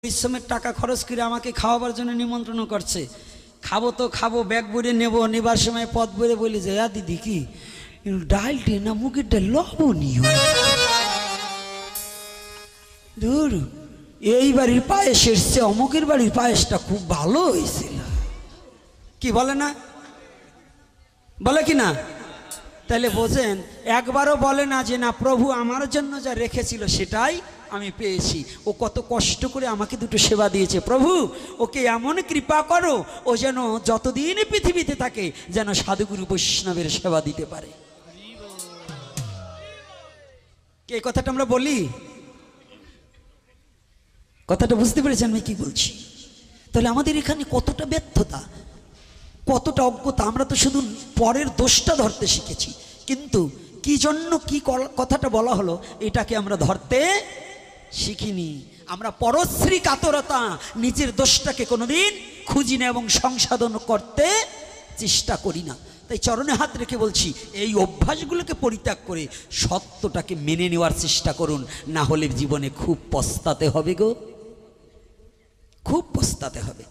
পরিশ্রমের টাকা খরচ করে আমাকে খাওয়াবার জন্য নিমন্ত্রণ করছে। খাবো তো খাবো, ব্যাগ ভরে নেবো, নেবার সময় পথ ভরে বলি যে দিদি কি ডালটি না মুগের ডাল লবণীয়, ধুর এই বাড়ির পায়েসের চেয়ে অমুকের বাড়ির পায়েসটা খুব ভালো হয়েছিল। কি বলে না, বলে কি না? তাহলে বোঝেন, একবারও বলে না যে না প্রভু আমার জন্য যা রেখেছিল সেটাই আমি পেয়েছি। ও কত কষ্ট করে আমাকে দুটো সেবা দিয়েছে, প্রভু ওকে এমন কৃপা করো ও যেন যতদিন পৃথিবীতে থাকে যেন সাধুগুরু বৈষ্ণবের সেবা দিতে পারে। এই কথাটা আমরা বলি, কথাটা বুঝতে পেরেছেন আমি কি বলছি? তাহলে আমাদের এখানে কতটা ব্যর্থতা, কতটা অজ্ঞতা। আমরা তো শুধু পরের দোষটা ধরতে শিখেছি, কিন্তু কি জন্য কি কথাটা বলা হলো এটাকে আমরা ধরতে শিখিনি। আমরা পরশ্রী কাতরতা, নিজের দোষটাকে কোনোদিন খুঁজি না এবং সংশোধন করতে চেষ্টা করি না। তাই চরণে হাত রেখে বলছি, এই অভ্যাসগুলোকে পরিত্যাগ করে সত্যটাকে মেনে নেওয়ার চেষ্টা করুন, না হলে জীবনে খুব পস্তাতে হবে গো, খুব পস্তাতে হবে।